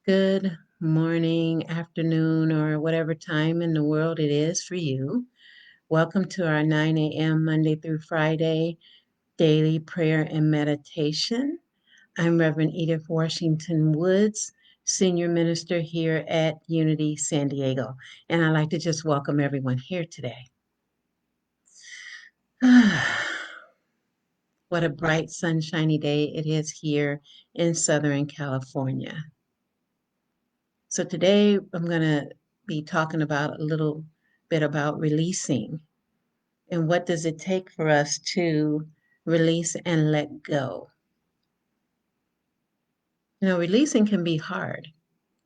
Good morning, afternoon, or whatever time in the world it is for you. Welcome to our 9 a.m. Monday through Friday daily prayer and meditation. I'm Reverend Edith Washington Woods, Senior Minister here at Unity San Diego, and I'd like to just welcome everyone here today. What a bright, sunshiny day it is here in Southern California. So today I'm going to be talking about a little bit about releasing and what does it take for us to release and let go. Releasing can be hard.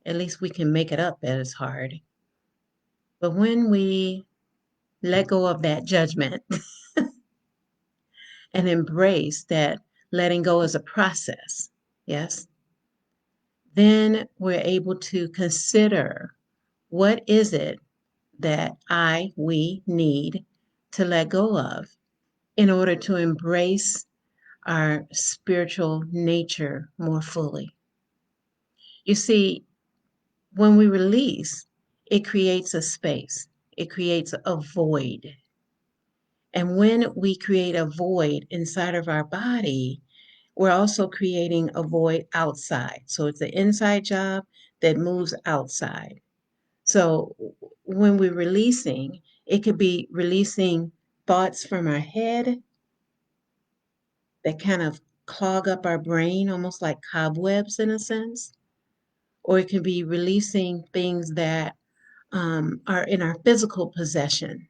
At least we can make it up that it's hard. But when we let go of that judgment and embrace that letting go is a process, yes, then we're able to consider what is it that we need to let go of in order to embrace our spiritual nature more fully. You see, when we release, it creates a space, it creates a void. And when we create a void inside of our body, we're also creating a void outside. So it's an inside job that moves outside. So when we're releasing, it could be releasing thoughts from our head that kind of clog up our brain, almost like cobwebs in a sense. Or it can be releasing things that are in our physical possession.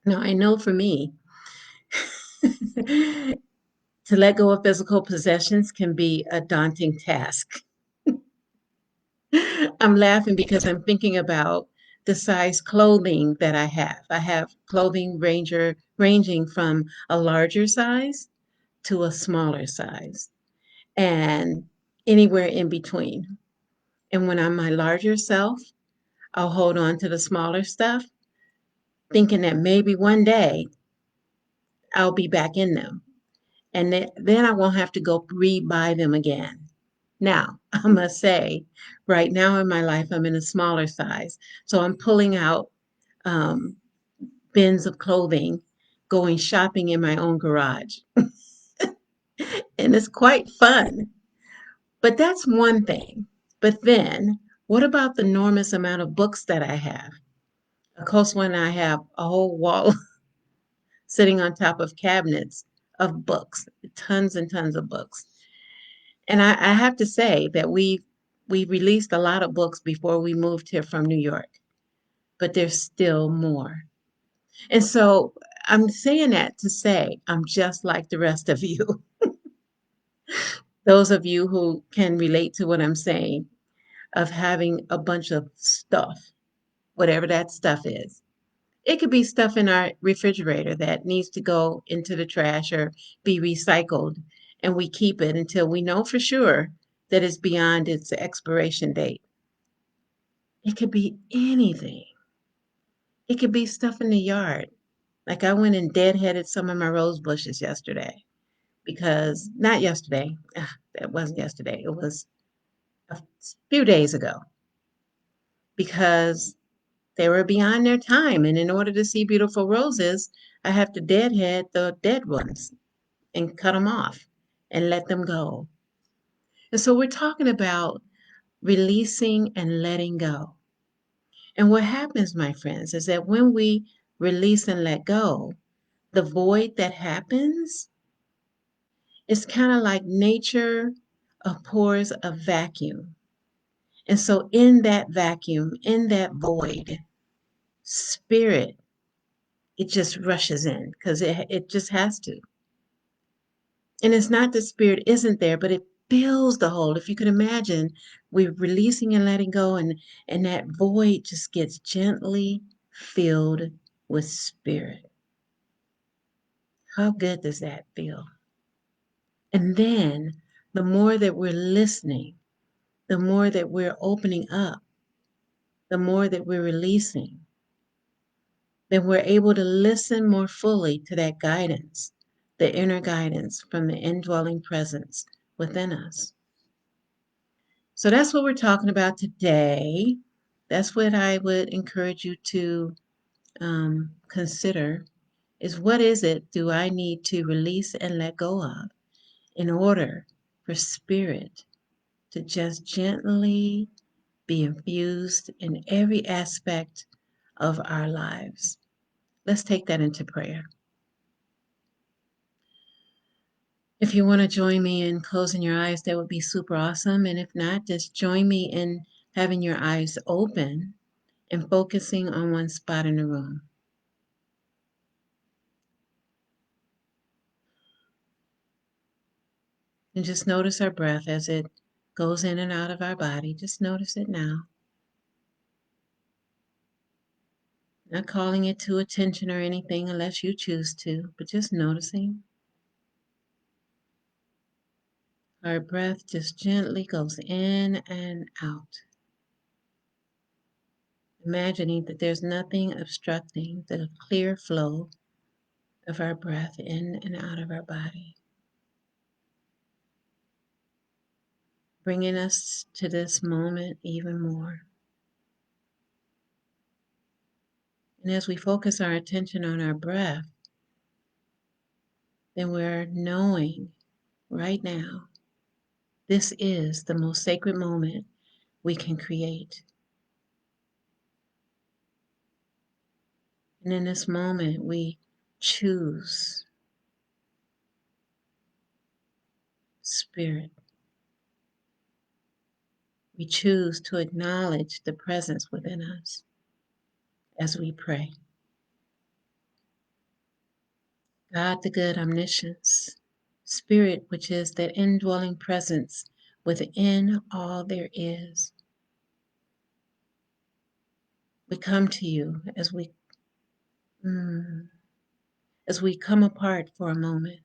Now, I know for me, to let go of physical possessions can be a daunting task. I'm laughing because I'm thinking about the size clothing that I have. I have clothing ranging from a larger size to a smaller size and anywhere in between. And when I'm my larger self, I'll hold on to the smaller stuff, thinking that maybe one day I'll be back in them. And then I won't have to go re-buy them again. Now, I must say, right now in my life, I'm in a smaller size. So I'm pulling out um, bins of clothing, going shopping in my own garage. And it's quite fun. But that's one thing. But then, what about the enormous amount of books that I have? Of course, when I have a whole wall sitting on top of cabinets of books, tons and tons of books. And I have to say that we released a lot of books before we moved here from New York, but there's still more. And so I'm saying that to say I'm just like the rest of you. Those of you who can relate to what I'm saying of having a bunch of stuff, whatever that stuff is. It could be stuff in our refrigerator that needs to go into the trash or be recycled, and we keep it until we know for sure that it's beyond its expiration date. It could be anything. It could be stuff in the yard. Like I went and deadheaded some of my rose bushes yesterday because, not yesterday, that wasn't yesterday, it was a few days ago because they were beyond their time. And in order to see beautiful roses, I have to deadhead the dead ones and cut them off and let them go. And so we're talking about releasing and letting go. And what happens, my friends, is that when we release and let go, the void that happens is kind of like nature pours a vacuum. And so in that vacuum, in that void, spirit, it just rushes in because it just has to. And it's not that spirit isn't there, but it fills the hole. If you could imagine, we're releasing and letting go, and that void just gets gently filled with spirit. How good does that feel? And then the more that we're listening, the more that we're opening up, the more that we're releasing, then we're able to listen more fully to that guidance, the inner guidance from the indwelling presence within us. So that's what we're talking about today. That's what I would encourage you to consider is what is it do I need to release and let go of in order for spirit to just gently be infused in every aspect of our lives. Let's take that into prayer. If you want to join me in closing your eyes, that would be super awesome. And if not, just join me in having your eyes open and focusing on one spot in the room. And just notice our breath as it goes in and out of our body. Just notice it now. Not calling it to attention or anything unless you choose to, but just noticing. Our breath just gently goes in and out. Imagining that there's nothing obstructing the clear flow of our breath in and out of our body. Bringing us to this moment even more. And as we focus our attention on our breath, then we're knowing right now this is the most sacred moment we can create. And in this moment, we choose spirit. We choose to acknowledge the presence within us as we pray. God, the good omniscience, spirit, which is that indwelling presence within all there is. We come to you as we come apart for a moment,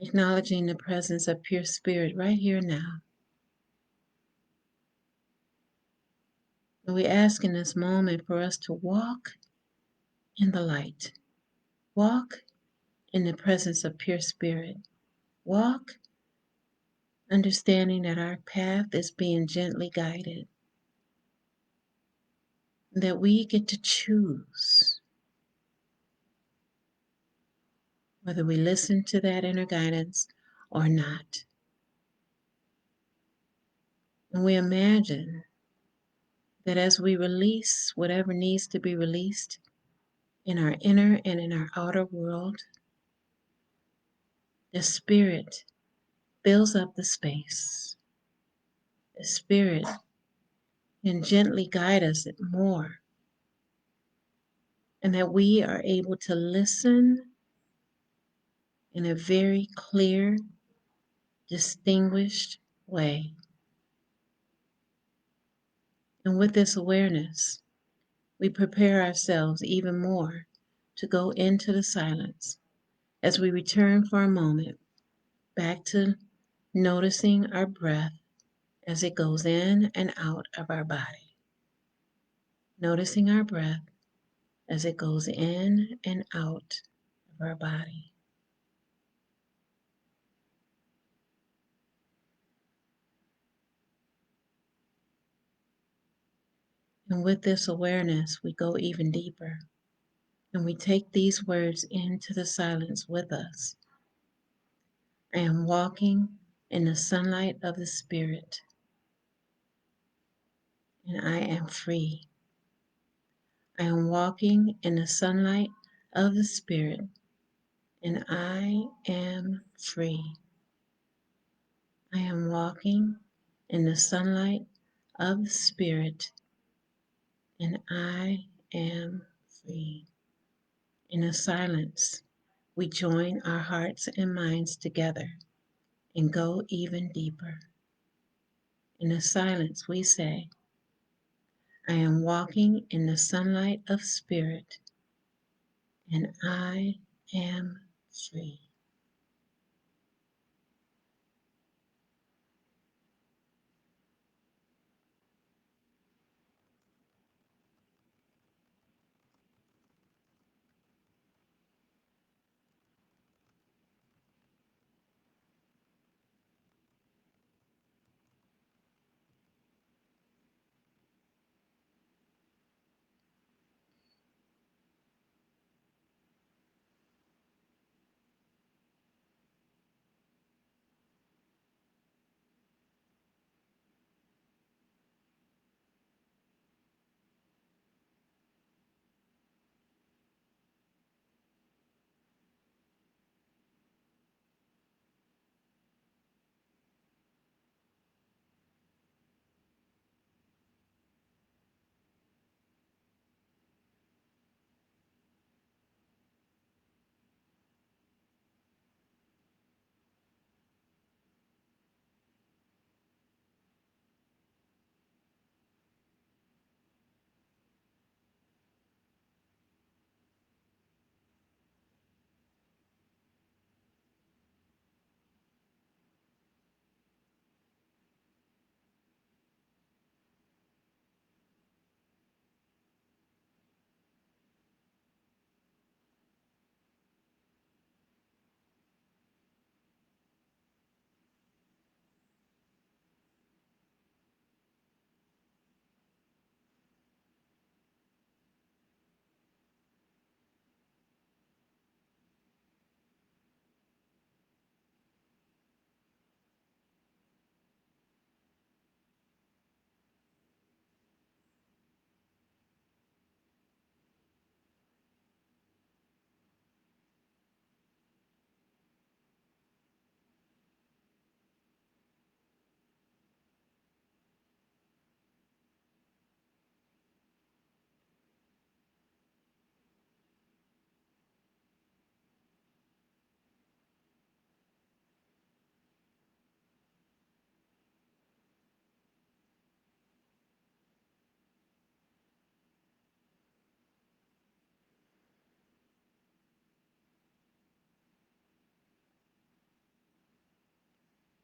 acknowledging the presence of pure spirit right here now. And we ask in this moment for us to walk in the light, walk in the presence of pure spirit, walk understanding that our path is being gently guided, that we get to choose whether we listen to that inner guidance or not. And we imagine that as we release whatever needs to be released in our inner and in our outer world, the Spirit fills up the space. The Spirit can gently guide us more, and that we are able to listen in a very clear, distinguished way. And with this awareness, we prepare ourselves even more to go into the silence as we return for a moment back to noticing our breath as it goes in and out of our body. Noticing our breath as it goes in and out of our body. And with this awareness, we go even deeper and we take these words into the silence with us. I am walking in the sunlight of the Spirit, and I am free. I am walking in the sunlight of the Spirit, and I am free. I am walking in the sunlight of the Spirit, and I am free. In the silence, we join our hearts and minds together and go even deeper. In the silence, we say, I am walking in the sunlight of Spirit, and I am free.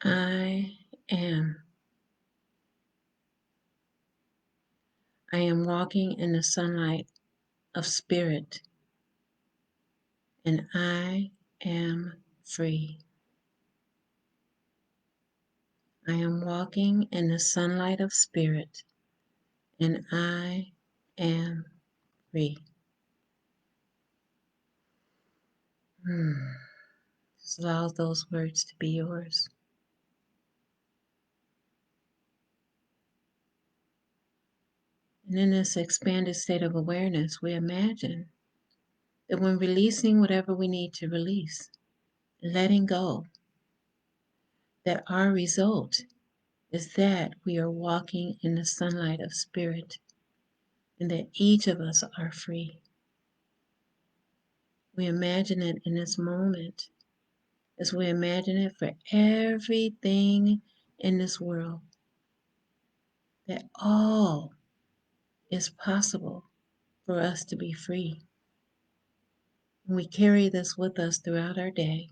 I am. I am walking in the sunlight of spirit, and I am free. I am walking in the sunlight of spirit, and I am free. Just allow those words to be yours. And in this expanded state of awareness, we imagine that when releasing whatever we need to release, letting go, that our result is that we are walking in the sunlight of spirit and that each of us are free. We imagine it in this moment as we imagine it for everything in this world, that all is possible for us to be free. And we carry this with us throughout our day,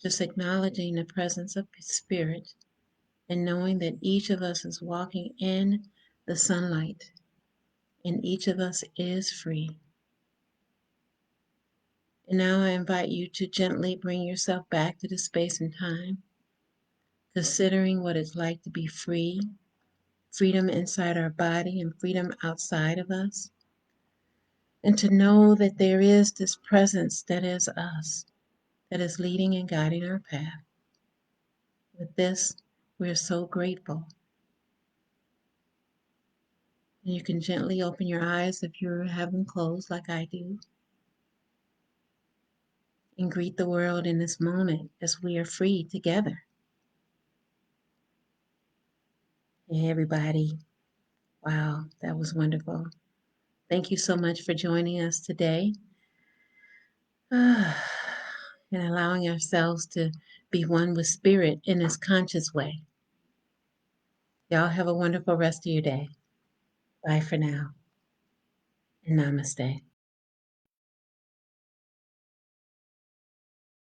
just acknowledging the presence of spirit and knowing that each of us is walking in the sunlight and each of us is free. And now I invite you to gently bring yourself back to the space and time, considering what it's like to be free, freedom inside our body and freedom outside of us, and to know that there is this presence that is us, that is leading and guiding our path. With this, we're so grateful. And you can gently open your eyes if you have them closed like I do, and greet the world in this moment as we are free together. Hey, everybody. Wow, that was wonderful. Thank you so much for joining us today and allowing ourselves to be one with spirit in this conscious way. Y'all have a wonderful rest of your day. Bye for now, and namaste.